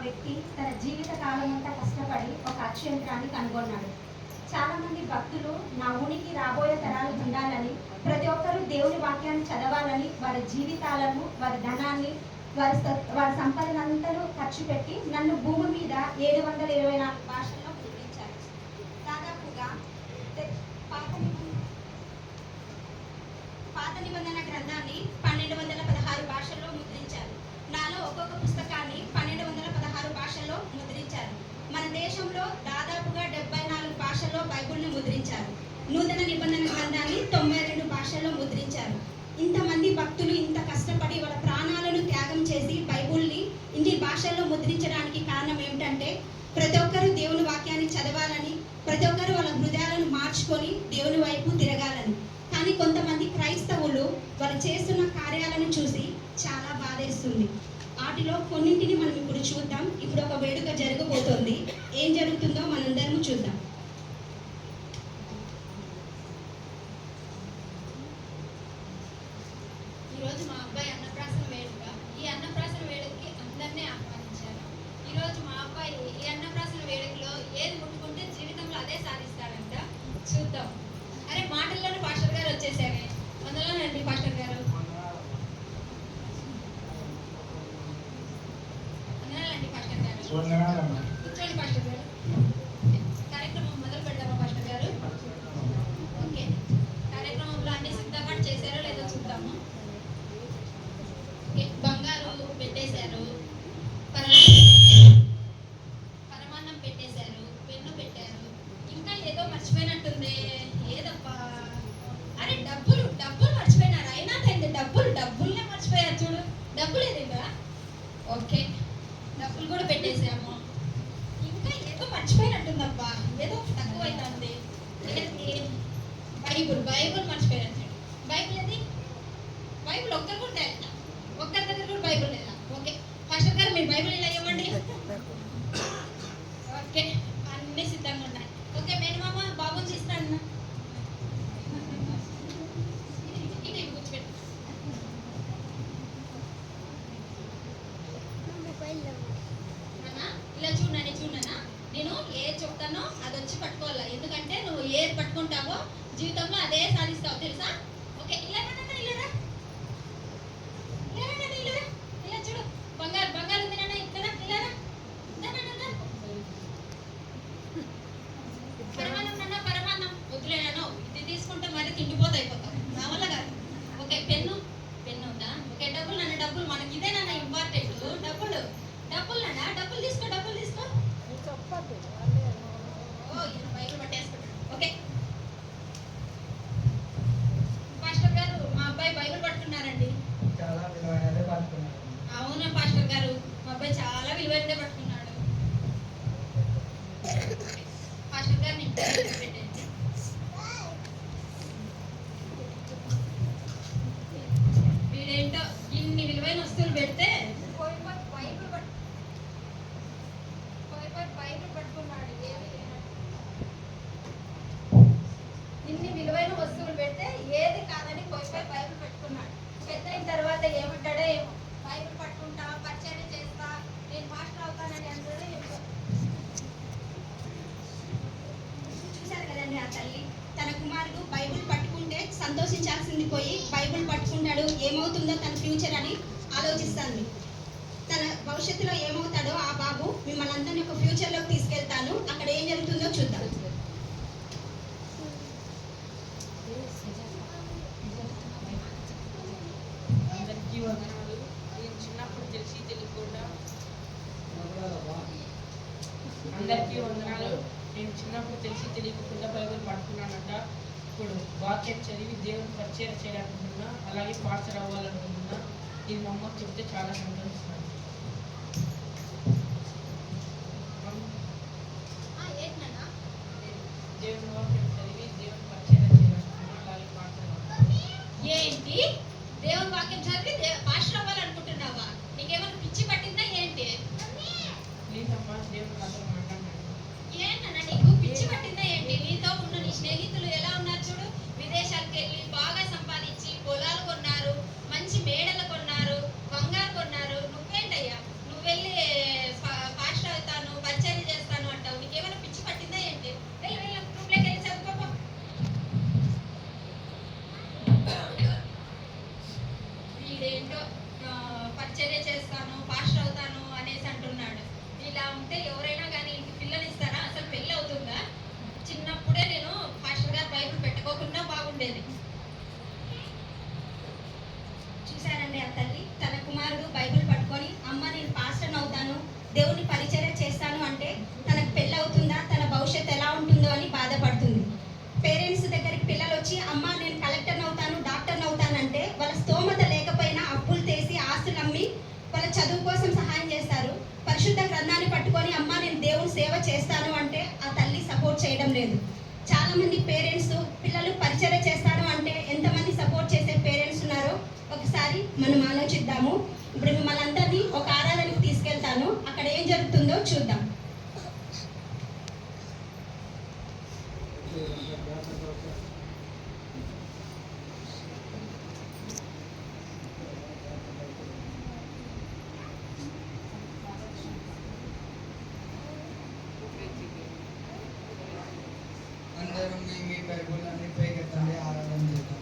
వ్యక్తి తన జీవిత కాలం అంతా కష్టపడి ఒక అక్షయంత్రాన్ని కనుగొన్నాడు. చాలా మంది భక్తులు నా ఉనికి రాబోయే తరాలు ఉండాలని, ప్రతి ఒక్కరూ దేవుని వాక్యాన్ని చదవాలని వారి జీవితాలను, వారి ధనాన్ని, వారి సంపదనంతను ఖర్చు పెట్టి నన్ను భూమి మీద 724 భాషల్లో ముద్రించారు. దాదాపుగా పాత నిబంధన గ్రంథాన్ని 1216 భాషల్లో ముద్రించారు. నాలో ఒక్కొక్క పుస్తకాన్ని 1216 భాషల్లో ముద్రించారు. మన దేశంలో దాదాపుగా 74 భాషల్లో బైబిల్ని ముద్రించారు. నూతన నిబంధన గ్రంథాన్ని 92 భాషల్లో ముద్రించారు. ఇంతమంది భక్తులు ఇంత కష్టపడి వాళ్ళ ప్రాణాలను త్యాగం చేసి బైబిల్ని ఇన్ని భాషల్లో ముద్రించడానికి కారణం ఏమిటంటే, ప్రతి ఒక్కరూ దేవుని వాక్యాన్ని చదవాలని, ప్రతి ఒక్కరూ వాళ్ళ హృదయాలను మార్చుకొని దేవుని వైపు తిరగాలని. కానీ కొంతమంది క్రైస్తవులు వాళ్ళు చేస్తున్న కార్యాలను చూసి చాలా బాధేస్తుంది. వాటిలో కొన్నింటిని మనం ఇప్పుడు చూద్దాం. ఇప్పుడు ఒక వేడుక జరగబోతోంది. ఏం జరుగుతుందో మనందరం చూద్దాం. ఈరోజు మా అబ్బాయి అన్నప్రాసన వేడుక. ఈ అన్నప్రాసన వేడుకకి అందరినీ ఆహ్వానించారు. ఈరోజు మా అబ్బాయి ఈ అన్నప్రాసన వేడుకలో ఏది ముట్టుకుంటే జీవితంలో అదే సాధిస్తాడంట. చూద్దాం. అరే మాటల్లోనే పాస్టర్ గారు వచ్చేసారే. వందలోనండి పాస్టర్ గారు. వందనాలండి పాస్టర్ గారు. కూర్చోండి పాస్టర్ గారు. కార్యక్రమం మొదలు పెడదామా పాస్టర్ గారు? ఓకే. కార్యక్రమంలో అన్ని సిద్ధపాటు చేశారో లేదో చూద్దాము. బంగారు పెట్టేశారు, పరమాన్నం పెట్టేశారు, పెన్ను పెట్టారు. ఇంకా ఏదో మర్చిపోయినట్టుంది. ఏదబ్బా? అరే డబ్బులు మర్చిపోయినారు. అయినా ఏంది డబ్బుల్నే మర్చిపోయారు చూడు. డబ్బులు ఏదిగా? ఓకే, డబ్బులు కూడా పెట్టేసాము. ఇంకా ఏదో మర్చిపోయినట్టుందబ్బా. ఏదో తక్కువైంది. బైబుల్ మర్చిపోయారు. బైబుల్ ఏది? బైబుల్ ఒక్కరు కూడా ఒక్కరి దగ్గర కూడా బైబుల్ లేదా? ఓకే పాస్టర్ గారు, మీరు బైబుల్ ఇలా ఇవ్వండి. ఓకే, అన్ని సిద్ధంగా ఉన్నాయి. ఓకే మేనమామ బాబుని తీస్తాను. ఇది కూర్చోబెట్టు. ఇలా చూడనా, నేను ఏది చెప్తానో అది వచ్చి పట్టుకోవాలా. ఎందుకంటే నువ్వు ఏది పట్టుకుంటావో జీవితంలో అదే సాధిస్తావు, తెలుసా? ఓకే, ఇలా ఇలా చూడు. బంగారు ఉంది నాన్న. ఇక్కడ ఇలారా. పరమాన్నం వద్దులేనాను. ఇది తీసుకుంటే మరి తిండిపోతా అయిపోతాం. నా వల్ల కాదు. ఓకే, పెన్ను ఉందా? ఓకే, డబ్బులు మనకి ఇదే నాన్న ఇంపార్టెంట్. డబ్బులు నాన్న. డబ్బులు తీసుకో. ఓ బైబిల్ పట్టేసుకుంటాడు. ఓకే పాస్టర్ గారు, మా అబ్బాయి బైబిల్ పట్టుకున్నారండి. అవునా పాస్టర్ గారు, మా అబ్బాయి చాలా విలువైనదే పట్టుకున్నాడు. పాస్టర్ గారు నేను పెట్టండి. వీడేంటో ఇన్ని విలువైన వస్తువులు పెడితే బైబిల్ పట్టుకున్నాడు. ఇన్ని విలువైన వస్తువులు పెడితే ఏది కాదని పోయి బైబిల్ పెట్టుకున్నాడు. పెద్ద అయిన తర్వాత ఏమంటాడో ఏమో. బైబిల్ పట్టుకుంటా, పరిచయం చేస్తా, నేను మాస్టర్ అవుతానని అందరూ చూశారు కదండి. ఆ తల్లి తన కుమారుడు బైబిల్ పట్టుకుంటే సంతోషించాల్సింది పోయి బైబిల్ పట్టుకుంటాడు, ఏమవుతుందో తన ఫ్యూచర్ అని ఆలోచిస్తుంది. తన భవిష్యత్తులో ఏమవుతాడో ఆ బాబు మిమ్మల్ని అందరినీ ఒక ఫ్యూచర్లోకి తీసుకెళ్తాను. అక్కడ ఏం జరుగుతుందో చూద్దాం. అందరికీ వందనాలు. నేను చిన్నప్పుడు తెలిసి తెలియకుండా బైబిల్ పట్టుకున్నానంట. ఇప్పుడు వాక్యం చదివి దేవుని పరిచయం చేయాలనుకుంటున్నా, అలాగే పాస్టర్ అవ్వాలనుకుంటున్నా. ఇది మా అమ్మకు చెప్తే చాలా సంతోషిస్తాను. దేవుని వాక్యం చదివి దేవుని పరిచయం చేయాలనుకుంటున్నా, అలాగే పాస్టర్ అవ్వాలి. ఏంటి? దేవుని వాక్యం చదివి పాస్టర్ అవ్వాలనుకుంటున్నావా? నీకేమైనా పిచ్చి పట్టిందా ఏంటి? ప్లీజ్ అమ్మా, దేవుని నాతో మాట్లాడినాడు. ఏంటన్నా నీకు పిచ్చి పట్టిందా ఏంటి? నీతో ఉన్న నీ స్నేహితులు ఎలా ఉన్నారు చూడు. విదేశాలకు వెళ్ళి బాగా సంపాదించి పొలాలు కొన్నారు, మంచి మేడలు కొన్నారు, బంగారు కొన్నారు. నువ్వేంట వీడేంటో పరిచర్య చేస్తాను పాస్టర్ అవుతాను అనేసి అంటున్నాడు. ఇలా ఉంటే ఎవరైనా కానీ పిల్లనిస్తారా? అసలు పెళ్ళి అవుతుందా? చిన్నప్పుడే నేను పాస్టర్ గారు బైబిల్ పెట్టుకోకుండా బాగుండేది. చూశారండి ఆ తల్లి తన కుమారుడు బైబిల్ పట్టుకొని అమ్మ నేను పాస్టర్ అవుతాను దేవుని పరిచర్య చేస్తాను అంటే తనకు పెళ్ళి అవుతుందా, తన భవిష్యత్తు ఎలా ఉంటుందో అని బాధపడుతుంది. పేరెంట్స్ దగ్గరికి పిల్లలు వచ్చి అమ్మ నేను కలెక్టర్ అవుతాను డాక్టర్ అవుతానంటే వాళ్ళ స్తోమత లేకపోయినా అప్పులు చేసి ఆస్తులు అమ్మి వాళ్ళ చదువు కోసం సహాయం చేస్తారు. పరిశుద్ధ గ్రంథాన్ని పట్టుకొని అమ్మ నేను దేవుని సేవ చేస్తాను అంటే ఆ తల్లి సపోర్ట్ చేయడం లేదు. చాలా మంది పేరెంట్స్ పిల్లలు పరిచర్య చేస్తాను అంటే ఎంతమంది సపోర్ట్ చేసే పేరెంట్స్ ఉన్నారో ఒకసారి మనం ఆలోచిద్దాము. ఇప్పుడు మిమ్మల్ని అందరినీ ఒక ఆరాధనకి తీసుకెళ్తాను, అక్కడ ఏం జరుగుతుందో చూద్దాం. అందరూ మీ బైబుల్ అన్ని పైకెత్తండి, ఆరాధన చేద్దాం.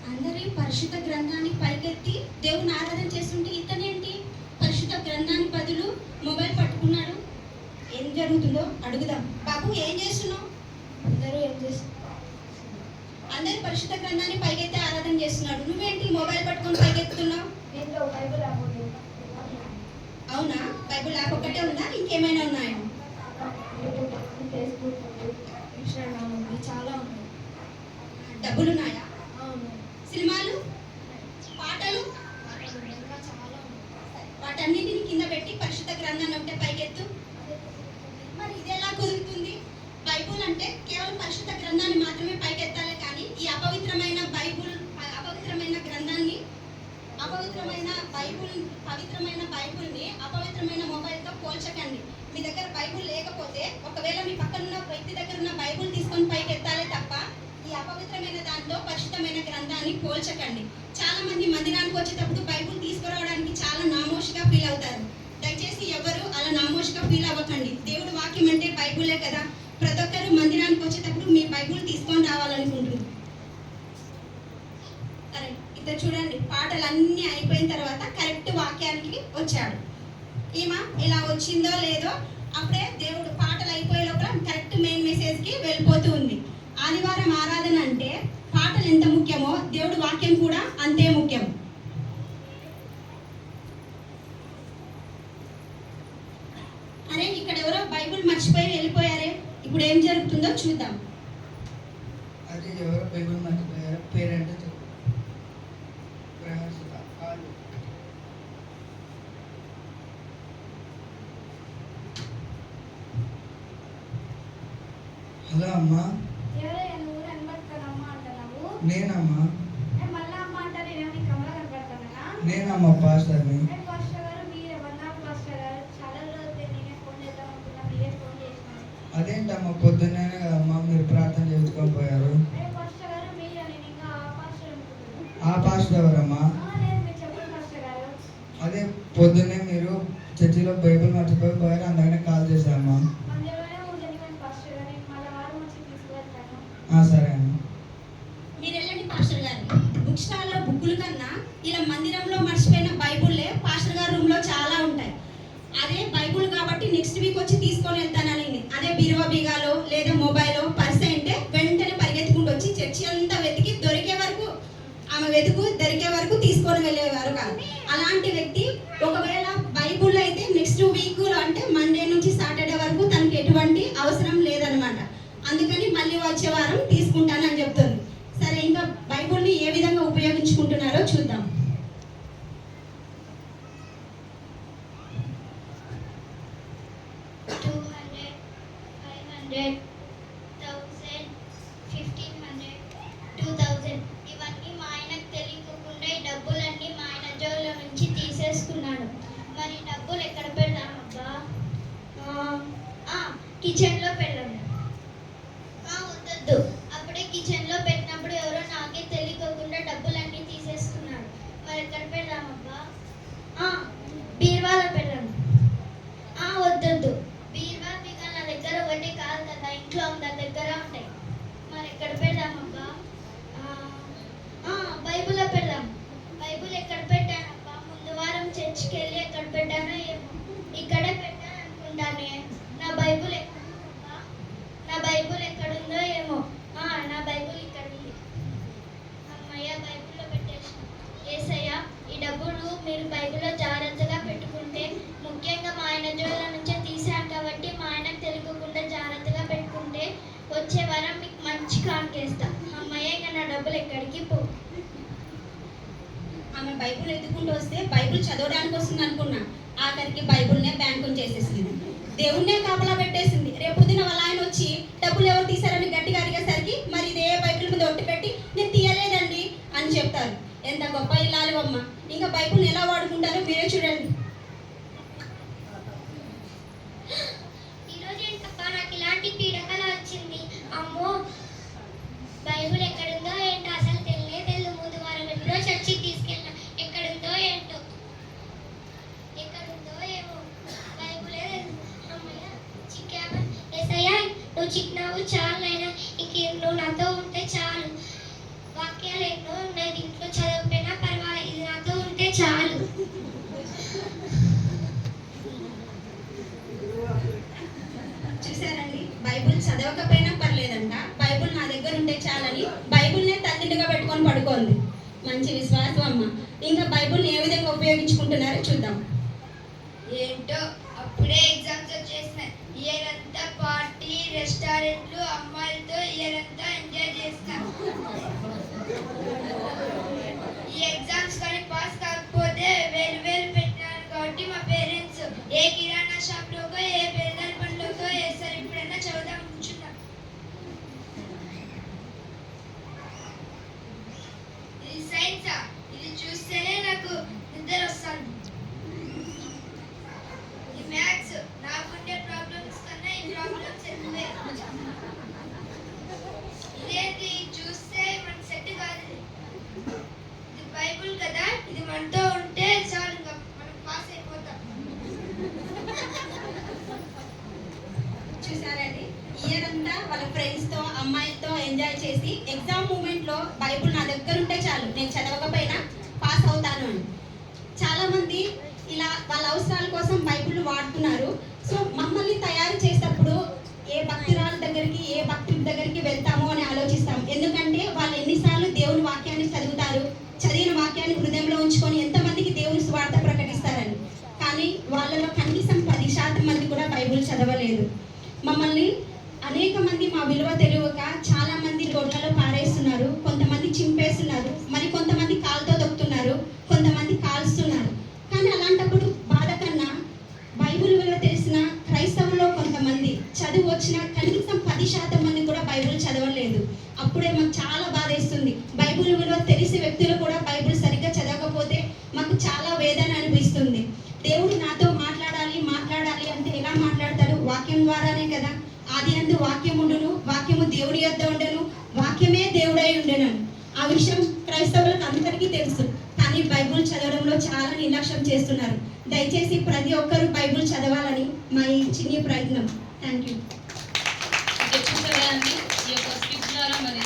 అందరూ పరిశుద్ధ గ్రంథాన్ని పైకెత్తి దేవుని ఆరాధన చేస్తుంటే ఇతనేంటి పరిశుద్ధ గ్రంథానికి బదులు మొబైల్ పట్టుకున్నాడు? ఏం జరుగుతుందో అడుగుదాం. బాబు ఏం చేస్తున్నావు? అందరూ పరిశుద్ధ గ్రంథాన్ని పైకెత్తి ఆరాధన చేస్తున్నాడు, నువ్వేంటి మొబైల్ పట్టుకొని పైకెత్తుతున్నావు? అవునా? బైబిల్ యాప్ ఒకటే ఉందా, ఇంకేమైనా ఉన్నాయా? చాలా ఉన్నాయి. డబ్బులున్నాయా? సినిమాలు, పాటలు, ఇంకా చాలా ఉన్నాయి. వాటన్నిటిని కింద పెట్టి పరిశుద్ధ గ్రంథాన్ని ఒకటే పైకెత్తు. మరి ఇది ఎలా కుదురుతుంది? బైబుల్ అంటే కేవలం పరిశుద్ధ గ్రంథాన్ని మాత్రమే పైకెత్తాలి, కానీ ఈ అపవిత్రమైన గ్రంథాన్ని పవిత్రమైన బైబుల్ని అపవిత్రమైన మొబైల్తో పోల్చకండి. మీ దగ్గర బైబుల్ లేకపోతే ఒకవేళ మీ పక్కనున్న వ్యక్తి దగ్గర ఉన్న బైబుల్ తీసుకొని పైకెత్తాలే తప్ప ఈ అపవిత్రమైన దాంతో పరిశుద్ధమైన గ్రంథాన్ని పోల్చకండి. చాలా మంది మందిరానికి వచ్చేటప్పుడు బైబుల్ తీసుకురావడానికి చాలా నామోషిగా ఫీల్ అవుతారు. దయచేసి ఎవరు అలా నామోషిగా ఫీల్ అవ్వకండి. దేవుడు వాక్యం అంటే బైబులే కదా. ప్రతి ఒక్కరు మందిరానికి వచ్చేటప్పుడు మీ బైబుల్ తీసుకొని రావాలనుకుంటున్నారు. సరే, ఇద్దరు చూడండి, పాటలన్నీ అయిపోయిన తర్వాత కరెక్ట్ వాక్యానికి వచ్చాడు. ఈమె ఇలా వచ్చిందో లేదో అప్పుడే దేవుడు పాటలు అయిపోయే లోపల కరెక్ట్ మెయిన్ మెసేజ్కి వెళ్ళిపోతూ ఉంది. ఆదివారం ఆరాధన అంటే పాటలు ఎంత ముఖ్యమో దేవుడు వాక్యం కూడా అంతే ముఖ్యం. అరే ఇక్కడ ఎవరో బైబుల్ మర్చిపోయి వెళ్ళిపోయారే, ఇప్పుడు ఏం జరుగుతుందో చూద్దాం. అది ఎవరో బైబుల్ మర్చిపోయారు, పేరెంట్ హలో అమ్మా. నేనమ్మా. నేనమ్మా పాస్టర్ని. అదేంటమ్మా పొద్దున్నే కదమ్మా మీరు ప్రార్థన చేసుకొని పోయారు. ఆ పాస్టర్ ఎవరమ్మా? అదే పొద్దున్నే మీరు చర్చిలో బైబిల్ మర్చిపోయి పోయారు, అందుకనే కాల్ చేశామ్మా. సరే అమ్మా. మీరు వెళ్ళండి పాస్టర్ గారు. బుక్ స్టాల్లో బుక్కుల కన్నా ఇలా మందిరంలో మర్చిపోయిన బైబుల్లే పాస్టర్ గారి రూమ్లో చాలా ఉంటాయి. అదే బైబుల్ కాబట్టి నెక్స్ట్ వీక్ వచ్చి తీసుకొని వెళ్తానని. అదే బీరువా బీగాలో లేదా మొబైల్లో పర్స్ అంటే వెంటనే పరిగెత్తుకుంటూ వచ్చి చర్చి అంతా వెతికి దొరికే వరకు దొరికే వరకు తీసుకొని వెళ్ళేవారు కాదు. అలాంటి వ్యక్తి ఒకవేళ బైబుల్ అయితే నెక్స్ట్ వీక్ అంటే మండే నుంచి సాటర్డే వరకు తనకి ఎటువంటి అవసరం లేదనమాట. అందుకని మళ్ళీ వచ్చే వారం తీసుకుంటానని చెప్తుంది. సరే, ఇంకా బైబుల్ని ఏ విధంగా ఉపయోగించుకుంటున్నారో చూద్దాం. ఇవన్నీ మా ఆయనకు తెలియకుండా ఈ డబ్బులన్నీ మా ఆయన జోబుల నుంచి తీసేసుకున్నాడు. మరి డబ్బులు ఎక్కడ పెడదామబ్బా? కిచెన్లో పెడదాం. వద్దొద్దు, అప్పుడే కిచెన్లో డబ్బులు ఎక్కడికి పో. ఆమె బైబుల్ ఎత్తుకుంటూ వస్తే బైబుల్ చదవడానికి వస్తుంది అనుకున్నా, ఆఖరికి బైబుల్నే బ్యాంకుని చేసేసింది. దేవుణ్ణే కాపలా పెట్టేసింది. రేపొద్దున వాళ్ళ ఆయన వచ్చి డబ్బులు ఎవరు తీశారని గట్టిగా అడిగేసరికి మరి ఇదే బైబిల్ మీద ఒట్టు పెట్టి నేను తీయలేదండి అని చెప్తారు. ఎంత గొప్ప ఇల్లాలి అమ్మ. ఇంకా బైబుల్ని ఎలా వాడుకుంటారో మీరే చూడండి. ఈరోజు ఏంటప్పా నాకు ఇలాంటి పీడకల వచ్చింది. అమ్మో, బైబుల్ ఎక్కడుందో ఏంటో అసలు తెలియదు. ముందు వారం ఎప్పుడో చర్చికి తీసుకెళ్ళినా, ఎక్కడుందో ఏంటో, ఎక్కడుందో ఏమో బైబులే లేదు. అమ్మయ్య చిక్కావా ఏసయ్యా, నువ్వు చిక్కినావు చాలైనా, ఇంక నువ్వు నాతో ఉంటే చాలు. వాక్యాలు ఎన్నో ఉన్నాయి, ఇంట్లో చదవకపోయినా పర్వాలేదు, ఇది నాతో ఉంటే చాలు. చూసారండి, బైబుల్ చదవకపోయినా పర్లేదంట, బైబుల్ నా దగ్గర ఉంటే చాలని బైబుల్నే తల్లింటిగా పెట్టుకొని పడుకోండి. మంచి విశ్వాసం అమ్మ. ఇంకా బైబుల్ని ఏ విధంగా ఉపయోగించుకుంటున్నారో చూద్దాం. ఏంటో అప్పుడే ఎగ్జామ్స్ వచ్చేసినాయి. ఇయర్ అంతా పార్టీ, రెస్టారెంట్లు, అమ్మాయిలతో ఇయర్ అంతా ఎంజాయ్ చేస్తాం. ఈ ఎగ్జామ్స్ కానీ పాస్ కాకపోతే వేలు వేలు పెట్టినారు కాబట్టి మా పేరెంట్స్ ఏ కిరాణా షాప్లోకో ఏ బేల్దారి పండ్లోకో వేస్తారు. ఇప్పుడైనా చదువుదాం కూర్చున్నాం. ఇది సైన్సా? ఇది చూస్తేనే నాకు నిద్ర వస్తుంది. ఈ మ్యాథ్స్ నాకుండే ప్రాబ్లమ్స్ కన్నా ఈ ప్రాబ్లమ్స్ ఎక్కువే. ఇదేంటి చూస్తే మన సెట్ కాదు. ఇది బైబుల్ కదా, ఇది మనతో ఉంటే చాలు, ఇంకా మనం పాస్ అయిపోతాం. చూసారండి, ఇయర్ అంతా వాళ్ళ ఫ్రెండ్స్తో అమ్మాయిలతో ఎంజాయ్ చేసి ఎగ్జామ్ మూమెంట్లో బైబుల్ నా దగ్గర ఉంటే చాలు, నేను చదవకపోయినా పాస్ అవుతాను అని. చాలామంది ఇలా వాళ్ళ అవసరాల కోసం బైబుల్ వాడుతున్నారు. సో మమ్మల్ని తయారు చేసేటప్పుడు ఏ భక్తురాల దగ్గరికి ఏ భక్తుల దగ్గరికి వెళ్తామో అని ఆలోచిస్తాం. ఎందుకంటే వాళ్ళు ఎన్నిసార్లు దేవుని వాక్యాన్ని చదువుతారు, చదివిన వాక్యాన్ని హృదయంలో ఉంచుకొని ఎంతమందికి దేవుని స్వార్థ ప్రకటిస్తారని. కానీ వాళ్ళలో కనీసం 10% మంది కూడా బైబుల్ చదవలేదు. మమ్మల్ని అనేక మంది మా విలువ తెలియక చాలా మంది రోడ్లలో పారేస్తున్నారు, కొంతమంది చింపేస్తున్నారు, మరి కొంతమంది కాలుతో దొక్కుతున్నారు, కొంతమంది కాల్స్తున్నారు. కానీ అలాంటప్పుడు బాధ కన్నా బైబుల్ విలువ తెలిసిన క్రైస్తవుల్లో కొంతమంది చదువు వచ్చిన కనీసం 10% మంది కూడా బైబుల్ చదవలేదు. అప్పుడే మాకు చాలా బాధ వేస్తుంది. బైబుల్ విలువ తెలిసే వ్యక్తులు కూడా బైబుల్ సరిగ్గా చదవకపోతే మాకు చాలా వేదన అనిపిస్తుంది. దేవుడు నాతో మాట్లాడాలి అంటే ఎలా మాట్లాడతాడు? వాక్యం ద్వారానే కదా. ఆది యందు వాక్యం ఉండును, వాక్యము దేవుడి యొద్ద ఉండెను, వాక్యమే దేవుడై ఉండెను. ఆ విషయం క్రైస్తవులకు అందరికీ తెలుసు. కానీ బైబుల్ చదవడంలో చాలా నిర్లక్ష్యం చేస్తున్నారు. దయచేసి ప్రతి ఒక్కరూ బైబుల్ చదవాలని మా ఈ చిన్న ప్రయత్నం. Thank you. చూసారు కదండి, ఈ యొక్క స్క్రిప్ట్ ద్వారా మరి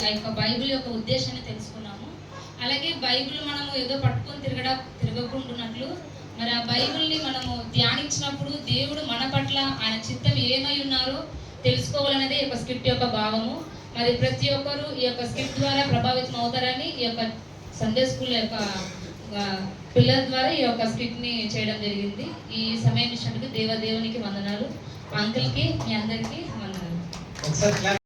ఆ యొక్క బైబిల్ యొక్క ఉద్దేశాన్ని తెలుసుకున్నాము. అలాగే బైబిల్ మనము ఏదో పట్టుకొని తిరగకుంటున్నట్లు మరి ఆ బైబిల్ని మనము ధ్యానించినప్పుడు దేవుడు మన పట్ల ఆయన చిత్తం ఏమై ఉన్నారో తెలుసుకోవాలనేది ఈ యొక్క స్క్రిప్ట్ యొక్క భావము. మరి ప్రతి ఒక్కరూ ఈ యొక్క స్క్రిప్ట్ ద్వారా ప్రభావితం అవుతారని ఈ యొక్క సండే స్కూల్ యొక్క పిల్లల ద్వారా ఈ యొక్క స్క్రిప్ట్ని చేయడం జరిగింది. ఈ సమయం ఇచ్చినందుకు దేవునికి వందనాలు. అంకుల్కి మీ అందరికీ వందనాలు.